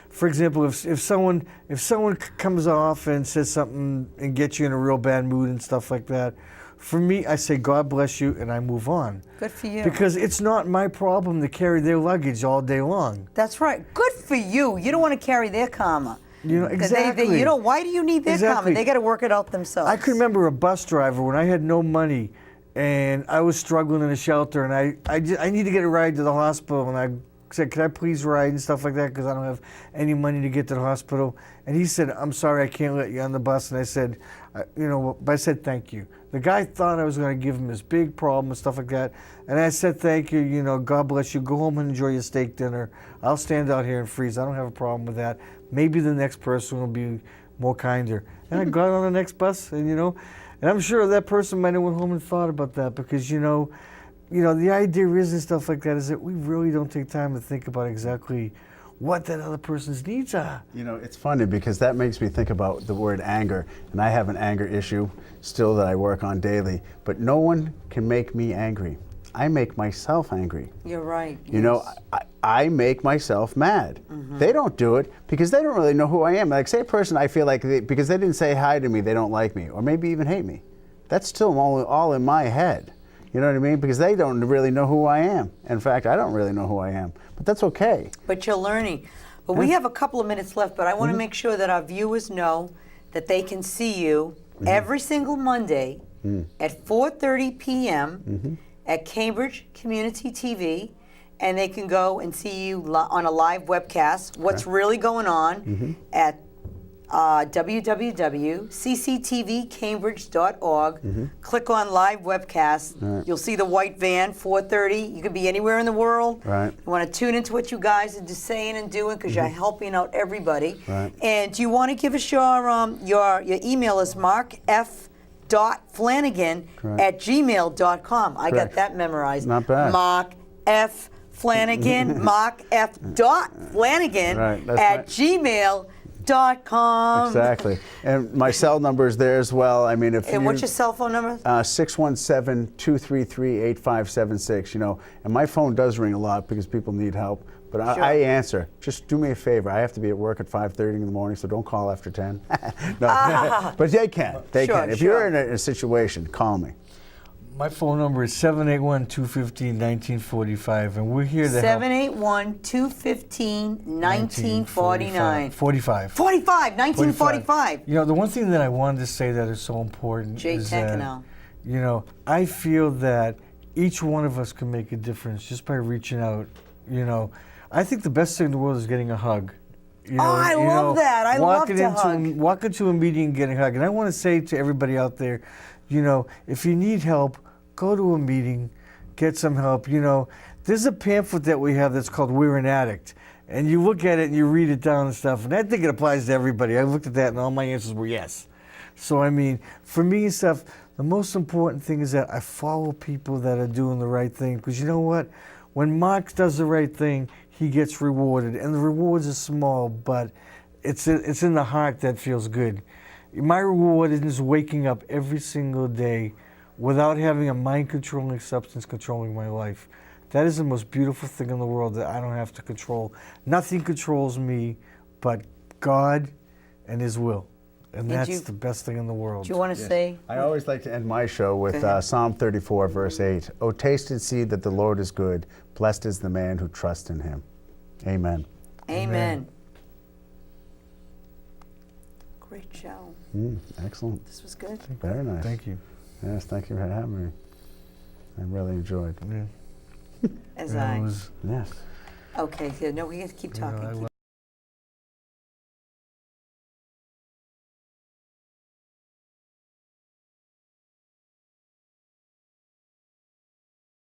for example, if someone comes off and says something and gets you in a real bad mood and stuff like that, for me, I say, God bless you, and I move on. Good for you. Because it's not my problem to carry their luggage all day long. That's right. Good for you. You don't want to carry their karma. You know, 'Cause exactly. you know, why do you need their Exactly. comment? They got to work it out themselves. I can remember a bus driver when I had no money and I was struggling in a shelter and I need to get a ride to the hospital and I said, "Can I please ride?" and stuff like that because I don't have any money to get to the hospital. And he said, "I'm sorry, I can't let you on the bus." And I said, but I said thank you. The guy thought I was going to give him this big problem and stuff like that. And I said, "Thank you, you know, God bless you. Go home and enjoy your steak dinner. I'll stand out here and freeze. I don't have a problem with that. Maybe the next person will be more kinder." And I got on the next bus and, you know, and I'm sure that person might have went home and thought about that because, you know, the idea is and stuff like that is that we really don't take time to think about exactly what that other person's needs are. You know, it's funny because that makes me think about the word anger, and I have an anger issue still that I work on daily, but no one can make me angry. I make myself angry. You're right. You know, I make myself mad. They don't do it because they don't really know who I am. Like, say a person, I feel like because they didn't say hi to me, they don't like me, or maybe even hate me. That's still all in my head. You know what I mean? Because they don't really know who I am. In fact, I don't really know who I am. But that's okay. But you're learning. But we have a couple of minutes left, but I want to make sure that our viewers know that they can see you every single Monday at 4:30 p.m. at Cambridge Community TV, and they can go and see you on a live webcast, what's really going on at www.cctvcambridge.org. Click on live webcast. You'll see the white van, 4:30. You could be anywhere in the world. Right. You want to tune into what you guys are just saying and doing because you're helping out everybody. Right. And do you want to give us your email is markf.flanagan@gmail.com. I got Correct. that memorized. Not bad. Mark F. Flanagan, markf.flanagan Right, that's at right. gmail.com. Exactly. And my cell number is there as well. I mean, if And what's your cell phone number? 617-233-8576, you know. And my phone does ring a lot because people need help. But I answer. Just do me a favor. I have to be at work at 5:30 in the morning, so don't call after 10. No. But they can. They Sure, can. If you're in a situation, call me. My phone number is 781-215-1945, and we're here to help. 781-215-1949. 45. 1945. You know, the one thing that I wanted to say that is so important Jay is that, Tecano. you know, I feel that each one of us can make a difference just by reaching out. You know, I think the best thing in the world is getting a hug. You know, I love that. I love to hug. Walk into a meeting and getting a hug. And I want to say to everybody out there, you know, if you need help, go to a meeting, get some help. You know, there's a pamphlet that we have that's called We're an Addict. And you look at it and you read it down and stuff. And I think it applies to everybody. I looked at that and all my answers were yes. So, I mean, for me and stuff, the most important thing is that I follow people that are doing the right thing. Because you know what? When Mark does the right thing, he gets rewarded. And the rewards are small, but it's in the heart that feels good. My reward is waking up every single day without having a mind-controlling substance controlling my life. That is the most beautiful thing in the world that I don't have to control. Nothing controls me but God and His will. And that's the best thing in the world. Do you want to say? I always like to end my show with Psalm 34, verse 8. "O taste and see that the Lord is good. Blessed is the man who trusts in Him." Amen. Amen. Great show. Excellent. This was good. Very nice. Thank you. Yes, thank you for having me. I really enjoyed. Yeah. As Yeah, I. it was, Yes. Okay, so no, we have to keep talking.